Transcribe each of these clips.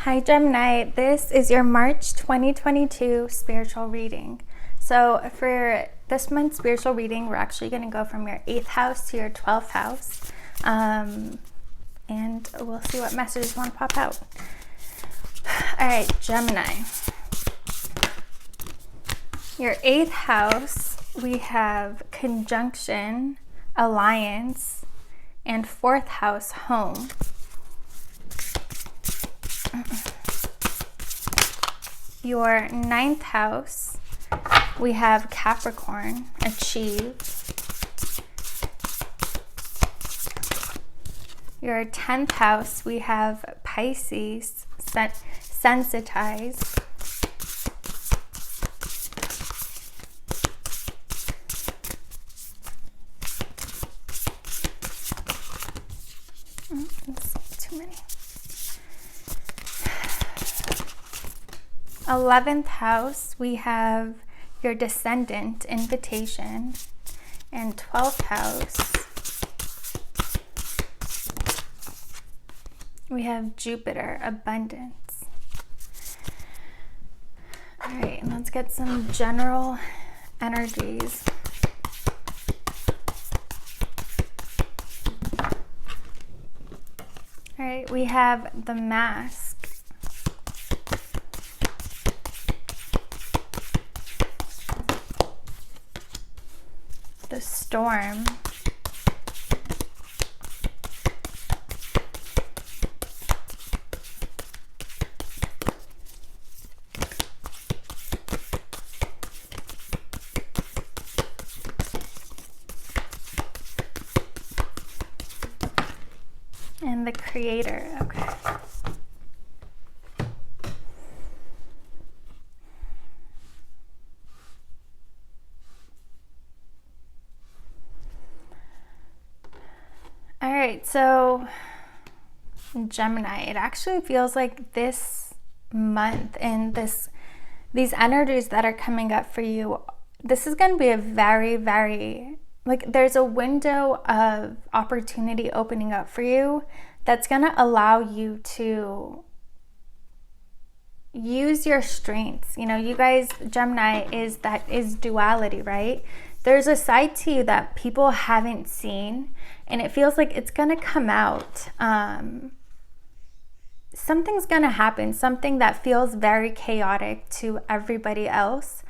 Hi Gemini, this is your March 2022 spiritual reading. So for this month's spiritual reading, we're actually going to go from your 8th house to your 12th house. And we'll see what messages want to pop out. All right, Gemini. Your 8th house, we have conjunction, alliance, and 4th house, home. Your 9th house, we have Capricorn, achieve. Your 10th house, we have Pisces, sensitize. Too many. 11th house, we have your descendant, invitation. And 12th house, we have Jupiter, abundance. All right, and let's get some general energies. All right, we have the mask. The storm. And the creator. Okay. All right, so Gemini, it actually feels like this month and these energies that are coming up for you, this is going to be a very, very, like, there's a window of opportunity opening up for you that's going to allow you to use your strengths. You know, you guys, Gemini is duality, right? There's a side to you that people haven't seen, and it feels like it's gonna come out. Something's gonna happen, something that feels very chaotic to everybody else,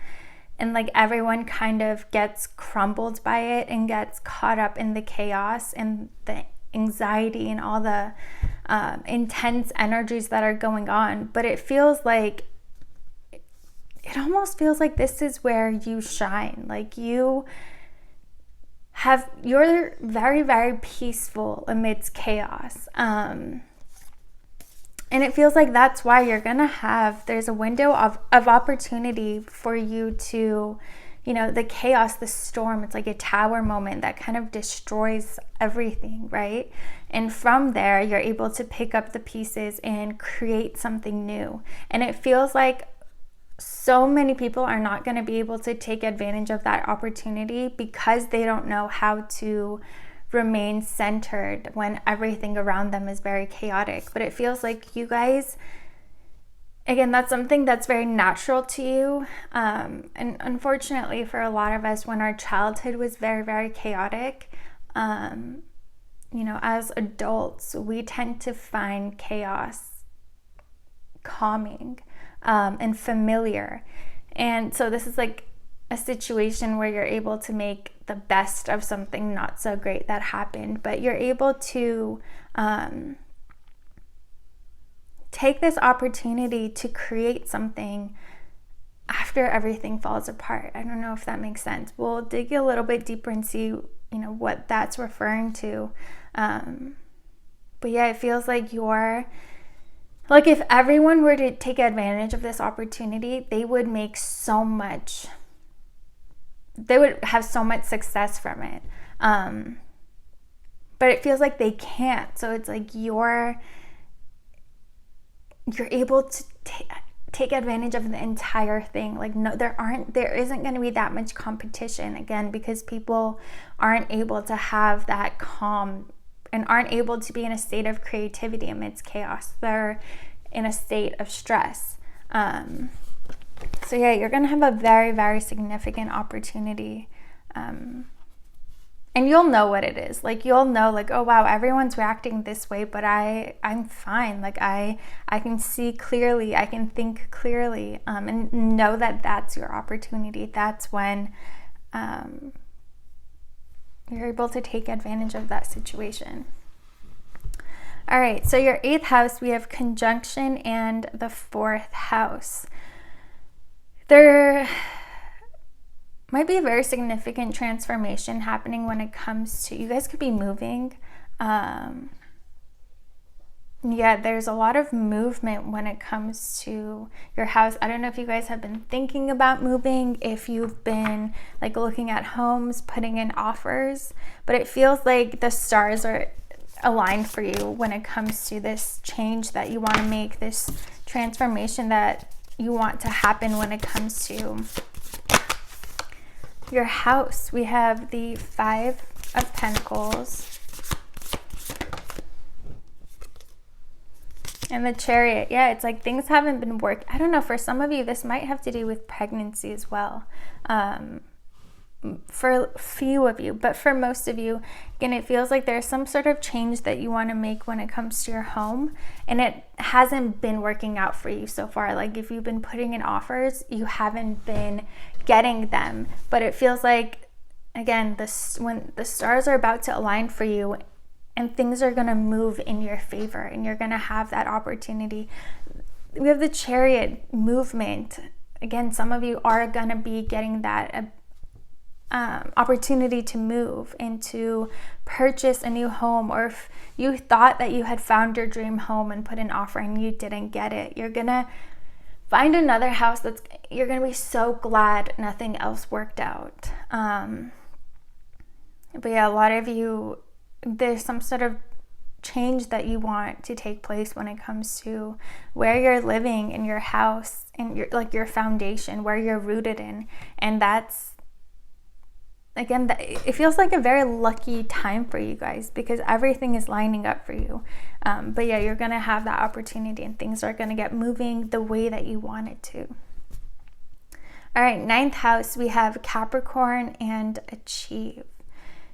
and like everyone kind of gets crumbled by it and gets caught up in the chaos and the anxiety and all the intense energies that are going on. But it almost feels like this is where you shine. Like you're very, very peaceful amidst chaos. And it feels like that's why there's a window of opportunity for you to, you know, the chaos, the storm, it's like a tower moment that kind of destroys everything, right? And from there, you're able to pick up the pieces and create something new. And it feels like so many people are not going to be able to take advantage of that opportunity because they don't know how to remain centered when everything around them is very chaotic. But it feels like you guys, again, that's something that's very natural to you. And unfortunately for a lot of us, when our childhood was very, very chaotic, you know, as adults, we tend to find chaos calming and familiar. And so this is like a situation where you're able to make the best of something not so great that happened, but you're able to take this opportunity to create something after everything falls apart. I don't know if that makes sense. We'll dig a little bit deeper and see, you know, what that's referring to. But yeah, it feels like like if everyone were to take advantage of this opportunity, they would have so much success from it. But it feels like they can't. So it's like you're able to take advantage of the entire thing. Like, no, there isn't going to be that much competition, again, because people aren't able to have that calm and aren't able to be in a state of creativity amidst chaos. in a state of stress. So yeah, you're going to have a very, very significant opportunity. And you'll know what it is. Like, you'll know, like, oh wow, everyone's reacting this way, but I'm fine. Like, I can see clearly, I can think clearly, and know that that's your opportunity. That's when you're able to take advantage of that situation. All right, so your 8th house, we have conjunction and the 4th house. There might be a very significant transformation happening when it comes to, you guys could be moving. Yeah, there's a lot of movement when it comes to your house. I don't know if you guys have been thinking about moving, if you've been like looking at homes, putting in offers, but it feels like the stars are aligned for you when it comes to this change that you want to make, this transformation that you want to happen when it comes to your house. We have the 5 of Pentacles and the Chariot. Yeah, it's like things haven't been working. I don't know, for some of you, this might have to do with pregnancy as well. For a few of you, but for most of you, again, it feels like there's some sort of change that you want to make when it comes to your home, and it hasn't been working out for you so far. Like, if you've been putting in offers, you haven't been getting them, but it feels like, again, when the stars are about to align for you and things are going to move in your favor and you're going to have that opportunity. We have the Chariot movement. Again, some of you are going to be getting that opportunity to move and to purchase a new home, or if you thought that you had found your dream home and put an offer and you didn't get it, you're gonna find another house you're gonna be so glad nothing else worked out. But yeah, a lot of you, there's some sort of change that you want to take place when it comes to where you're living in your house and your foundation, where you're rooted in, and that's, again, it feels like a very lucky time for you guys because everything is lining up for you. But yeah, you're going to have that opportunity and things are going to get moving the way that you want it to. All right, 9th house, we have Capricorn and Achieve.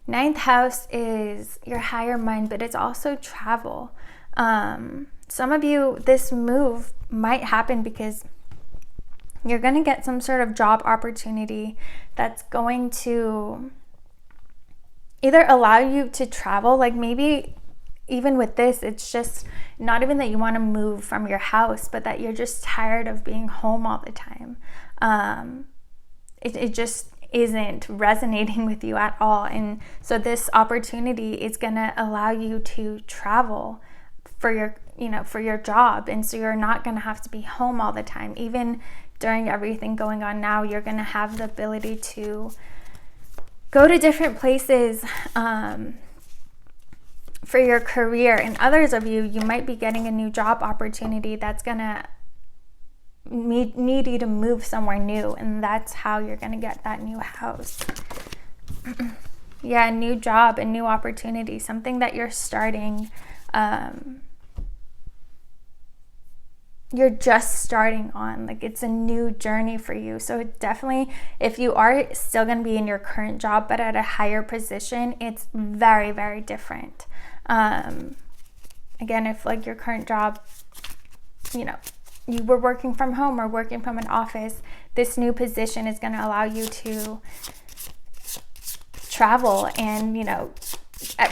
9th house is your higher mind, but it's also travel. Some of you, this move might happen because you're going to get some sort of job opportunity that's going to either allow you to travel, like maybe even with this, it's just not even that you want to move from your house, but that you're just tired of being home all the time. It just isn't resonating with you at all. And so this opportunity is going to allow you to travel for your job. And so you're not going to have to be home all the time. Even during everything going on now, you're going to have the ability to go to different places for your career. And others of you might be getting a new job opportunity that's going to need you to move somewhere new, and that's how you're going to get that new house. Yeah, a new job, a new opportunity, something that you're starting, you're just starting on, like it's a new journey for you. So it definitely, if you are still going to be in your current job but at a higher position, it's very, very different. Again, if like your current job, you were working from home or working from an office, this new position is going to allow you to travel, and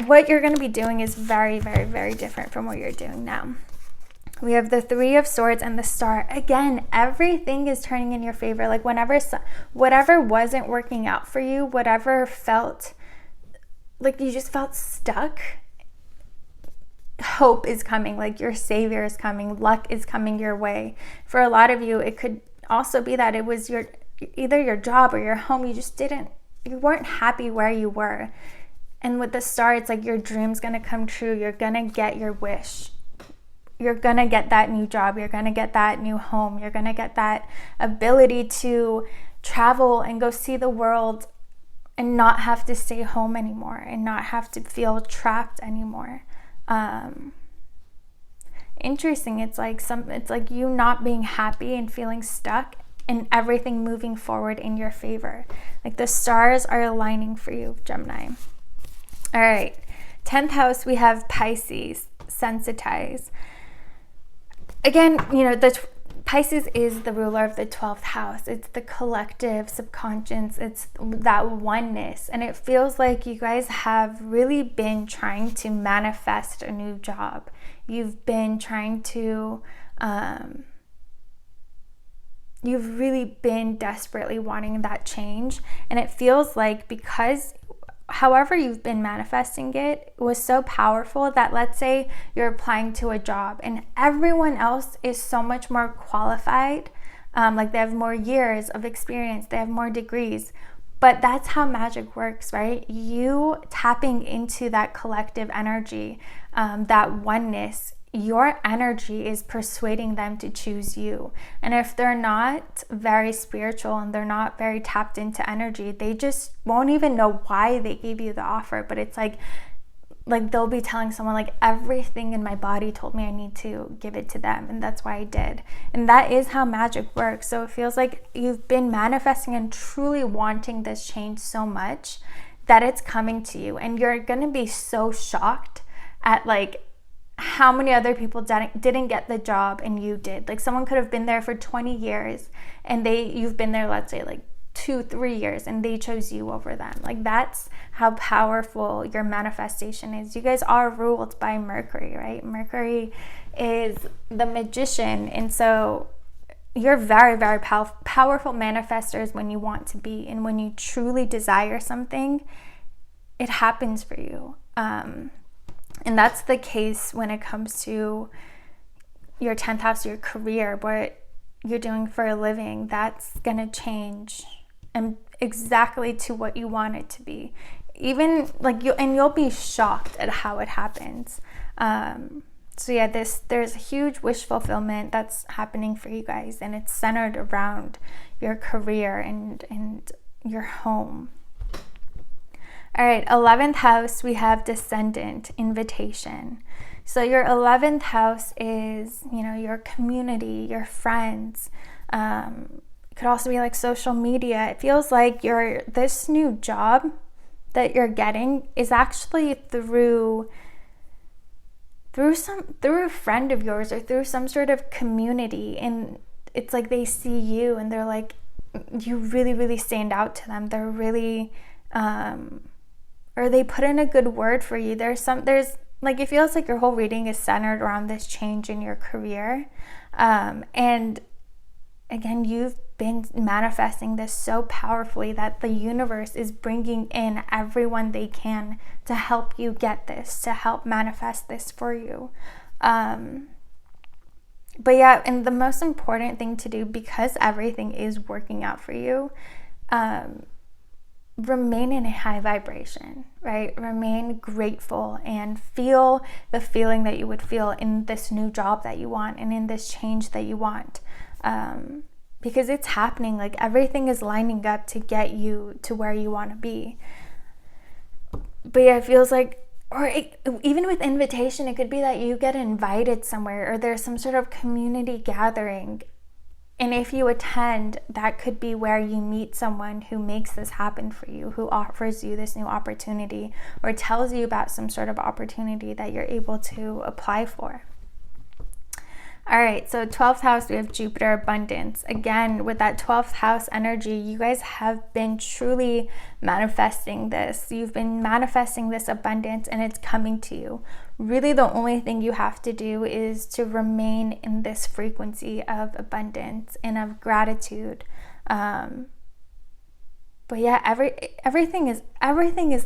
what you're going to be doing is very, very, very different from what you're doing now. We have the 3 of Swords and the Star. Again, everything is turning in your favor. Like whatever wasn't working out for you, whatever felt like you just felt stuck, hope is coming, like your savior is coming, luck is coming your way. For a lot of you, it could also be that it was either your job or your home. You weren't happy where you were. And with the Star, it's like your dream's gonna come true. You're gonna get your wish. You're gonna get that new job. You're gonna get that new home. You're gonna get that ability to travel and go see the world and not have to stay home anymore and not have to feel trapped anymore. interesting. It's like you not being happy and feeling stuck, and everything moving forward in your favor. Like the stars are aligning for you, Gemini. All right, 10th house, we have Pisces, sensitize. Again, the Pisces is the ruler of the 12th house. It's the collective subconscious. It's that oneness. And it feels like you guys have really been trying to manifest a new job. You've been trying to, you've really been desperately wanting that change. And it feels like because however you've been manifesting it was so powerful that, let's say you're applying to a job and everyone else is so much more qualified, like they have more years of experience, they have more degrees, but that's how magic works, right? You tapping into that collective energy, that oneness, your energy is persuading them to choose you. And if they're not very spiritual and they're not very tapped into energy, they just won't even know why they gave you the offer. But it's like they'll be telling someone like, everything in my body told me I need to give it to them, and that's why I did. And that is how magic works. So it feels like you've been manifesting and truly wanting this change so much that it's coming to you, and you're gonna be so shocked at like how many other people didn't get the job and you did. Like someone could have been there for 20 years and you've been there, let's say like 2-3 years, and they chose you over them. Like that's how powerful your manifestation is. You guys are ruled by Mercury, right? Mercury is the magician, and so you're very, very powerful manifestors when you want to be, and when you truly desire something, it happens for you. And that's the case when it comes to your 10th house, your career, what you're doing for a living. That's going to change and exactly to what you want it to be. Even like you'll be shocked at how it happens. So yeah, there's a huge wish fulfillment that's happening for you guys, and it's centered around your career and your home. All right, 11th house, we have descendant, invitation. So your 11th house is, your community, your friends. It could also be like social media. It feels like this new job that you're getting is actually through a friend of yours or through some sort of community. And it's like they see you and they're like, you really, really stand out to them. They're really, or they put in a good word for you. There's like, it feels like your whole reading is centered around this change in your career. And again, you've been manifesting this so powerfully that the universe is bringing in everyone they can to help you get this, to help manifest this for you. But yeah, and the most important thing to do, because everything is working out for you, remain in a high vibration, right? Remain grateful and feel the feeling that you would feel in this new job that you want and in this change that you want. Because it's happening, like everything is lining up to get you to where you want to be. But yeah, it feels like, even with invitation, it could be that you get invited somewhere or there's some sort of community gathering. And if you attend, that could be where you meet someone who makes this happen for you, who offers you this new opportunity or tells you about some sort of opportunity that you're able to apply for. All right, so 12th house, we have Jupiter, abundance. Again, with that 12th house energy, you guys have been truly manifesting this. You've been manifesting this abundance and it's coming to you. Really, the only thing you have to do is to remain in this frequency of abundance and of gratitude. But yeah, everything is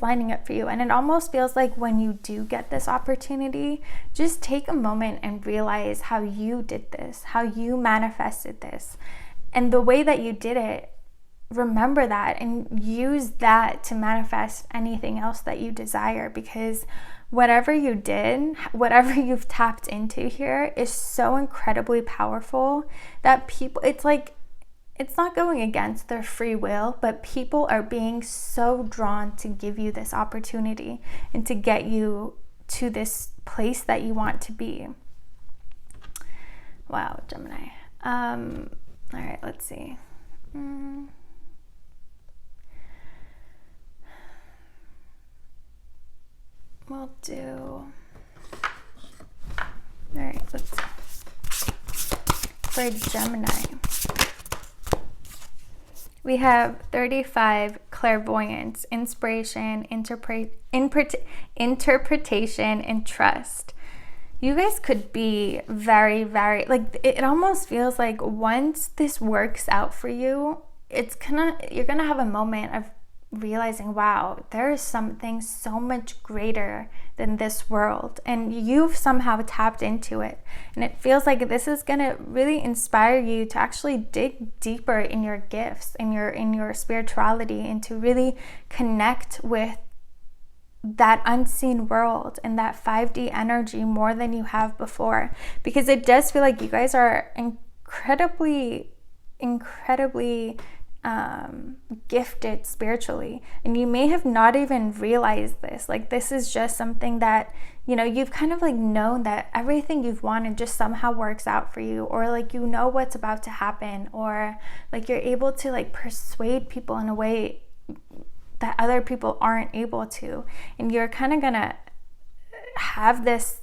lining up for you. And it almost feels like when you do get this opportunity, just take a moment and realize how you did this, how you manifested this. And the way that you did it, remember that and use that to manifest anything else that you desire. Because whatever you did, whatever you've tapped into here is so incredibly powerful that it's not going against their free will, but people are being so drawn to give you this opportunity and to get you to this place that you want to be. Wow, Gemini. All right, let's see. We'll do. All right, let's see. For Gemini, we have 35 clairvoyance, inspiration, interpretation, and trust. You guys could be very, very, like, it almost feels like once this works out for you, you're gonna have a moment of realizing, wow, there is something so much greater than this world, and you've somehow tapped into it. And it feels like this is gonna really inspire you to actually dig deeper in your gifts, in your spirituality, and to really connect with that unseen world and that 5D energy more than you have before, because it does feel like you guys are incredibly gifted spiritually, and you may have not even realized this. Like, this is just something that, you know, you've kind of like known that everything you've wanted just somehow works out for you, or like, you know what's about to happen, or like you're able to like persuade people in a way that other people aren't able to, and you're kind of gonna have this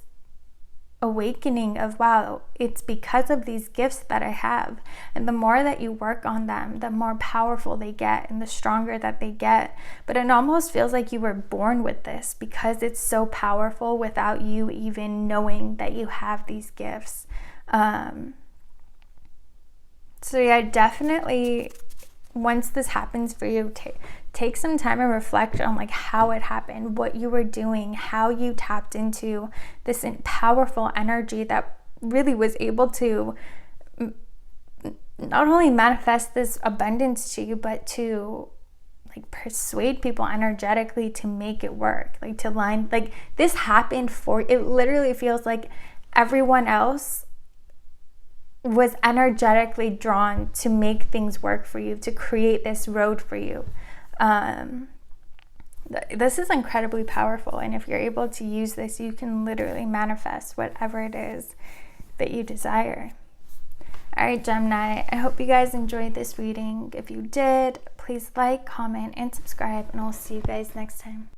awakening of, wow, it's because of these gifts that I have. And the more that you work on them, the more powerful they get and the stronger that they get. But it almost feels like you were born with this, because it's so powerful without you even knowing that you have these gifts. So yeah, definitely, once this happens for you, take some time and reflect on like how it happened, what you were doing, how you tapped into this powerful energy that really was able to not only manifest this abundance to you, but to like persuade people energetically to make it work, like to line, like this happened for, it literally feels like everyone else was energetically drawn to make things work for you, to create this road for you. This is incredibly powerful, and if you're able to use this, you can literally manifest whatever it is that you desire. All right, Gemini, I hope you guys enjoyed this reading. If you did, please like, comment, and subscribe, and I'll see you guys next time.